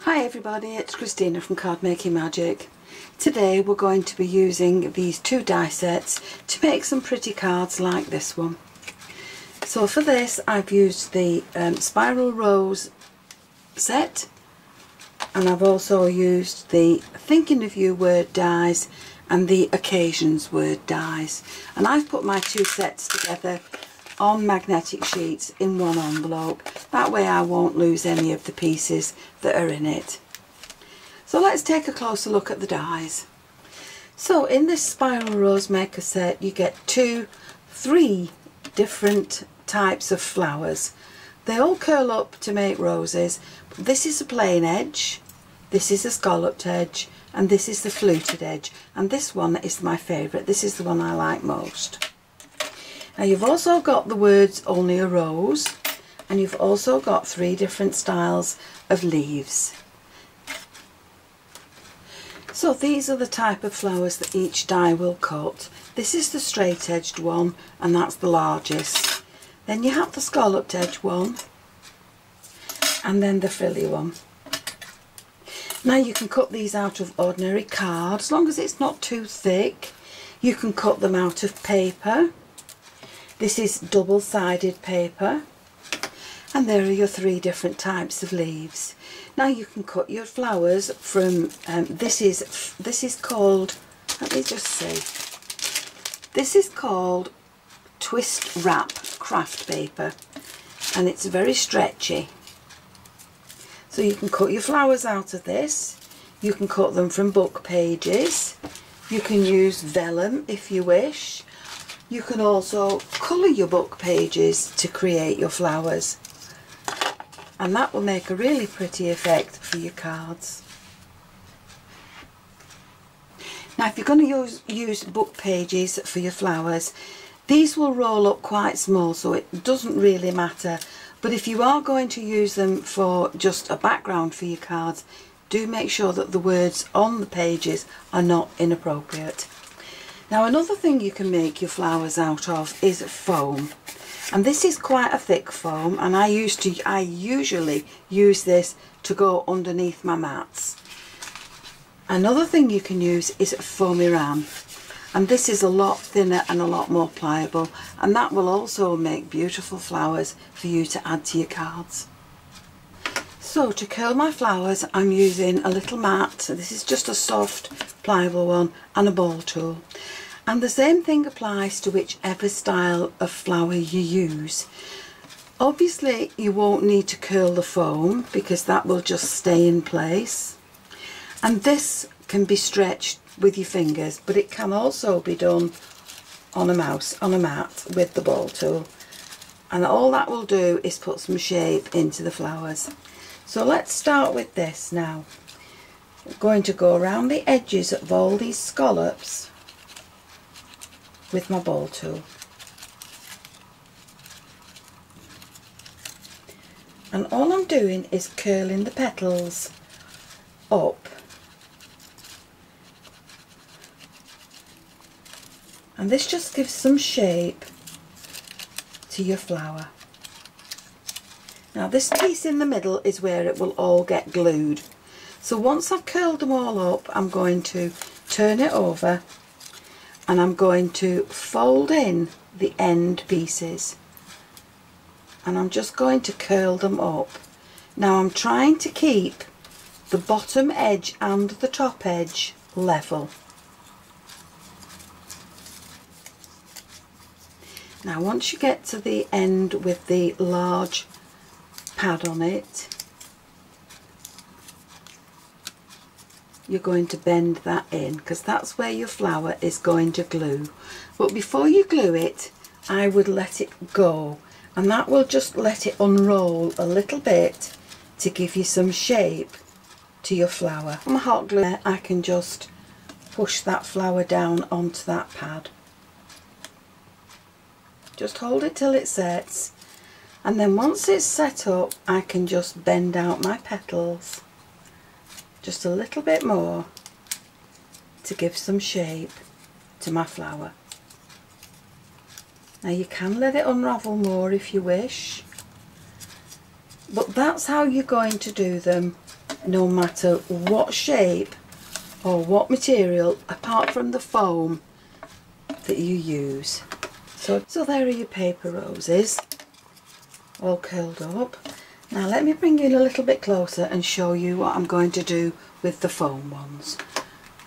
Hi everybody, it's Christina from Card Making Magic. Today we're going to be using these two die sets to make some pretty cards like this one. So for this I've used the Spiral Rose set, and I've also used the Thinking of You word dies and the Occasions word dies, and I've put my two sets together on magnetic sheets in one envelope. That way I won't lose any of the pieces that are in it. So let's take a closer look at the dies. So in this Spiral Rose Maker set you get three different types of flowers. They all curl up to make roses. This is a plain edge, this is a scalloped edge, and this is the fluted edge, and this one is my favourite. This is the one I like most. Now you've also got the words Only a Rose, and you've also got three different styles of leaves. So these are the type of flowers that each die will cut. This is the straight edged one, and that's the largest. Then you have the scalloped edge one, and then the frilly one. Now you can cut these out of ordinary card, as long as it's not too thick. You can cut them out of paper. This is double-sided paper, and there are your three different types of leaves. Now you can cut your flowers from this is called, let me just see, this is called twist wrap craft paper, and it's very stretchy. So you can cut your flowers out of this. You can cut them from book pages. You can use vellum if you wish. You can also colour your book pages to create your flowers, and that will make a really pretty effect for your cards. Now if you're going to use book pages for your flowers, these will roll up quite small, so it doesn't really matter, but if you are going to use them for just a background for your cards, do make sure that the words on the pages are not inappropriate. Now another thing you can make your flowers out of is foam, and this is quite a thick foam, and I usually use this to go underneath my mats. Another thing you can use is foamy ram, and this is a lot thinner and a lot more pliable, and that will also make beautiful flowers for you to add to your cards. So to curl my flowers I'm using a little mat. This is just a soft pliable one, and a ball tool. And the same thing applies to whichever style of flower you use. Obviously you won't need to curl the foam because that will just stay in place. And this can be stretched with your fingers, but it can also be done on a mat with the ball tool. And all that will do is put some shape into the flowers. So let's start with this now. I'm going to go around the edges of all these scallops with my ball tool, and all I'm doing is curling the petals up, and this just gives some shape to your flower. Now this piece in the middle is where it will all get glued, so once I've curled them all up I'm going to turn it over, and I'm going to fold in the end pieces, and I'm just going to curl them up. Now I'm trying to keep the bottom edge and the top edge level. Now once you get to the end with the large pad on it, you're going to bend that in, because that's where your flower is going to glue. But before you glue it, I would let it go, and that will just let it unroll a little bit to give you some shape to your flower. From hot glue I can just push that flower down onto that pad. Just hold it till it sets, and then once it's set up I can just bend out my petals just a little bit more to give some shape to my flower. Now you can let it unravel more if you wish, but that's how you're going to do them no matter what shape or what material apart from the foam that you use. So there are your paper roses all curled up. Now let me bring you in a little bit closer and show you what I'm going to do with the foam ones.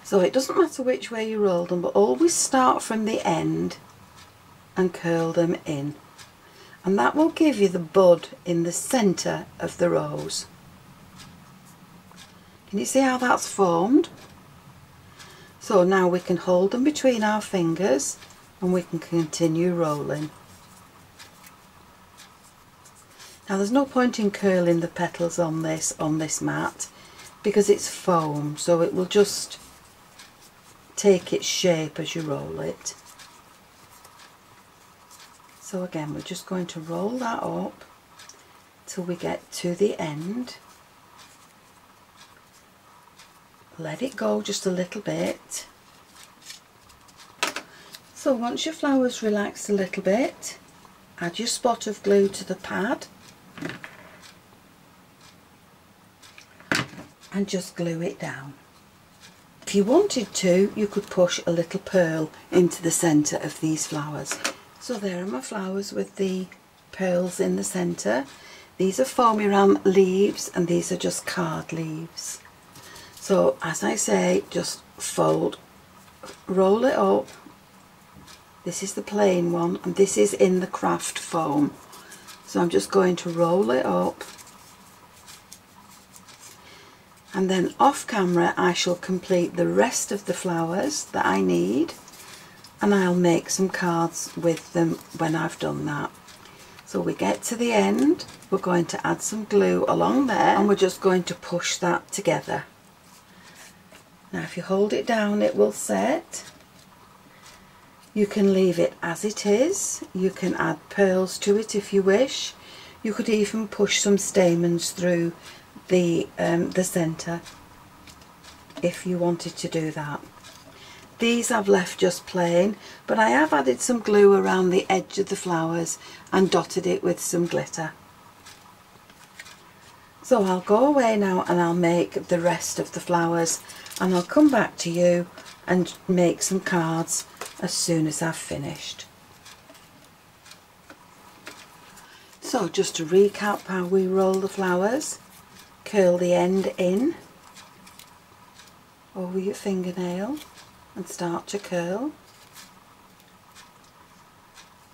So it doesn't matter which way you roll them, but always start from the end and curl them in. And that will give you the bud in the centre of the rose. Can you see how that's formed? So now we can hold them between our fingers and we can continue rolling. Now there's no point in curling the petals on this mat because it's foam, so it will just take its shape as you roll it. So again, we're just going to roll that up till we get to the end. Let it go just a little bit. So once your flower's relaxed a little bit, add your spot of glue to the pad and just glue it down. If you wanted to, you could push a little pearl into the centre of these flowers. So there are my flowers with the pearls in the centre. These are foamy ram leaves and these are just card leaves. So as I say, just fold, roll it up. This is the plain one and this is in the craft foam. So I'm just going to roll it up. And then off camera I shall complete the rest of the flowers that I need, and I'll make some cards with them when I've done that. So we get to the end, we're going to add some glue along there and we're just going to push that together. Now if you hold it down it will set. You can leave it as it is, you can add pearls to it if you wish. You could even push some stamens through the centre if you wanted to do that. These I've left just plain, but I have added some glue around the edge of the flowers and dotted it with some glitter. So I'll go away now and I'll make the rest of the flowers and I'll come back to you and make some cards as soon as I've finished. So just to recap how we roll the flowers, curl the end in over your fingernail and start to curl,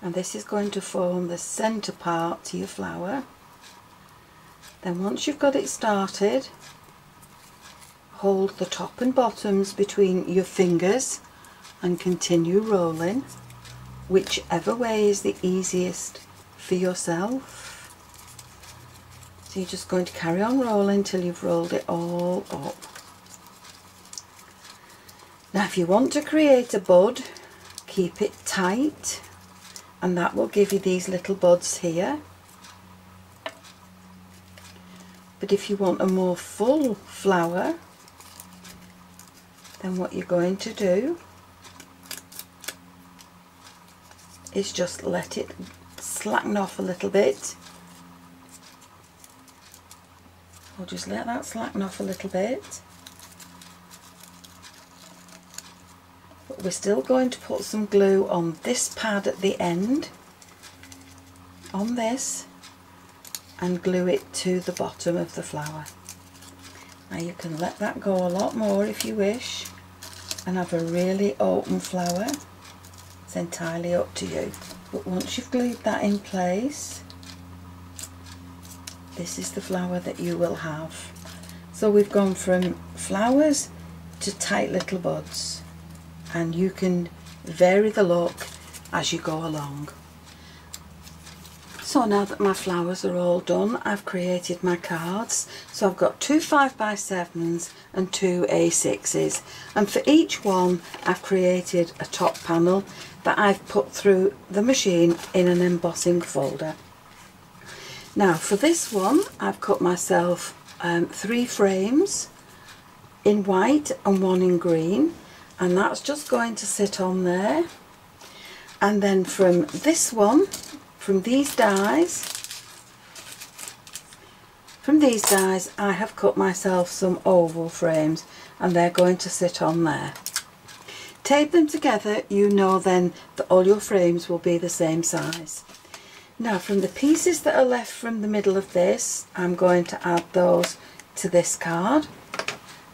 and this is going to form the centre part to your flower. Then once you've got it started, hold the top and bottoms between your fingers and continue rolling, whichever way is the easiest for yourself. So you're just going to carry on rolling till you've rolled it all up. Now if you want to create a bud, keep it tight and that will give you these little buds here. But if you want a more full flower, then what you're going to do is just let it slacken off a little bit. Or just let that slacken off a little bit. But we're still going to put some glue on this pad at the end, on this, and glue it to the bottom of the flower. Now you can let that go a lot more if you wish and have a really open flower. It's entirely up to you. But once you've glued that in place, this is the flower that you will have. So we've gone from flowers to tight little buds, and you can vary the look as you go along. So now that my flowers are all done, I've created my cards. So I've got 2 5x7s and 2 A6s, and for each one I've created a top panel that I've put through the machine in an embossing folder. Now for this one I've cut myself 3 frames in white and 1 in green, and that's just going to sit on there. And then from this one, from these dies, from these dies I have cut myself some oval frames, and they're going to sit on there. Tape them together, you know then that all your frames will be the same size. Now from the pieces that are left from the middle of this, I'm going to add those to this card.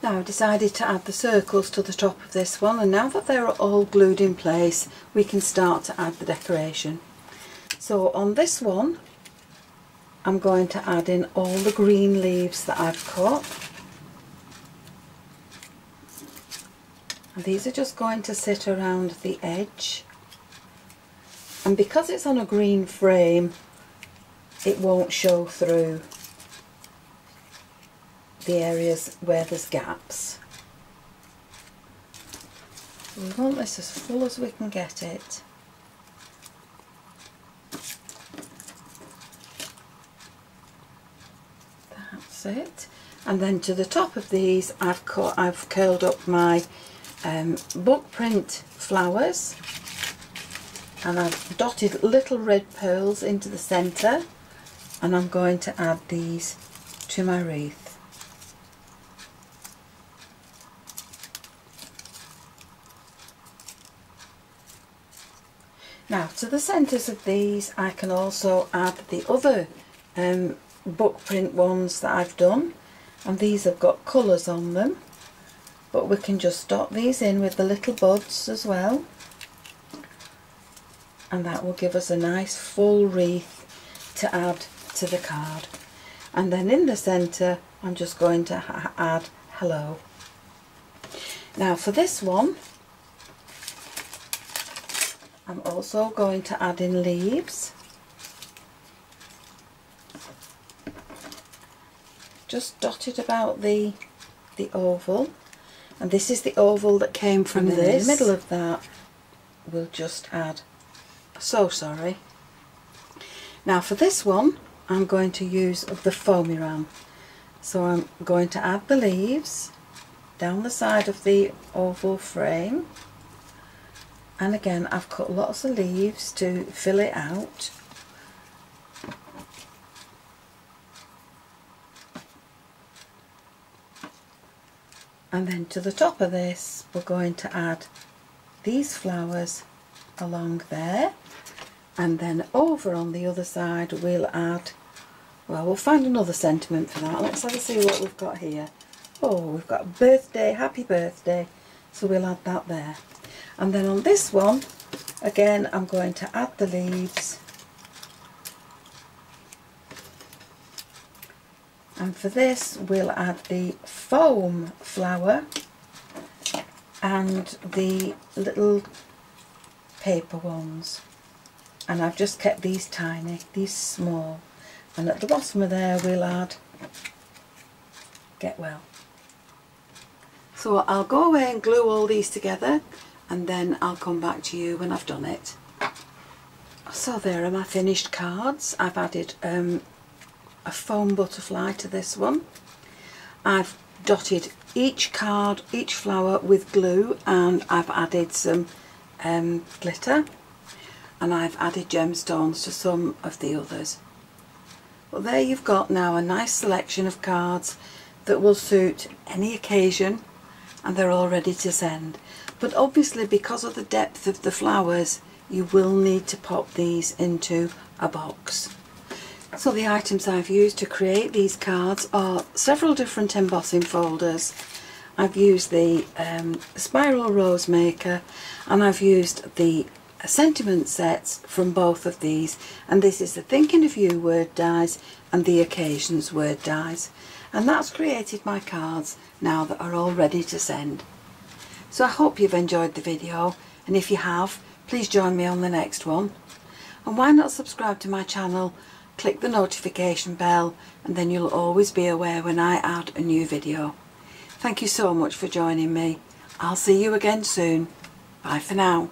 Now I've decided to add the circles to the top of this one, and now that they're all glued in place we can start to add the decoration. So on this one I'm going to add in all the green leaves that I've cut. And these are just going to sit around the edge. And because it's on a green frame, it won't show through the areas where there's gaps. We want this as full as we can get it. That's it. And then to the top of these I've curled up my book print flowers, and I've dotted little red pearls into the centre, and I'm going to add these to my wreath. Now to the centres of these I can also add the other book print ones that I've done, and these have got colours on them, but we can just dot these in with the little buds as well, and that will give us a nice full wreath to add to the card. And then in the centre I'm just going to add hello. Now for this one I'm also going to add in leaves, just dotted about the oval, and this is the oval that came from this. In the middle of that we'll just add, so sorry. Now for this one I'm going to use the foamy ram, so I'm going to add the leaves down the side of the oval frame, and again I've cut lots of leaves to fill it out. And then to the top of this we're going to add these flowers along there, and then over on the other side we'll add, well, we'll find another sentiment for that. Let's have a see what we've got here. Oh, we've got birthday, happy birthday, so we'll add that there. And then on this one again I'm going to add the leaves, and for this we'll add the foam flower and the little paper ones, and I've just kept these tiny, these small, and at the bottom of there we'll add get well. So I'll go away and glue all these together, and then I'll come back to you when I've done it. So there are my finished cards. I've added a foam butterfly to this one. I've dotted each card, each flower with glue, and I've added some glitter, and I've added gemstones to some of the others. Well, there you've got now a nice selection of cards that will suit any occasion, and they're all ready to send. But obviously because of the depth of the flowers you will need to pop these into a box. So the items I've used to create these cards are several different embossing folders. I've used the spiral rose maker, and I've used the sentiment sets from both of these, and this is the Thinking of You word dies and the Occasions word dies, and that's created my cards now that are all ready to send. So I hope you've enjoyed the video, and if you have, please join me on the next one. And why not subscribe to my channel, click the notification bell, and then you'll always be aware when I add a new video. Thank you so much for joining me. I'll see you again soon. Bye for now.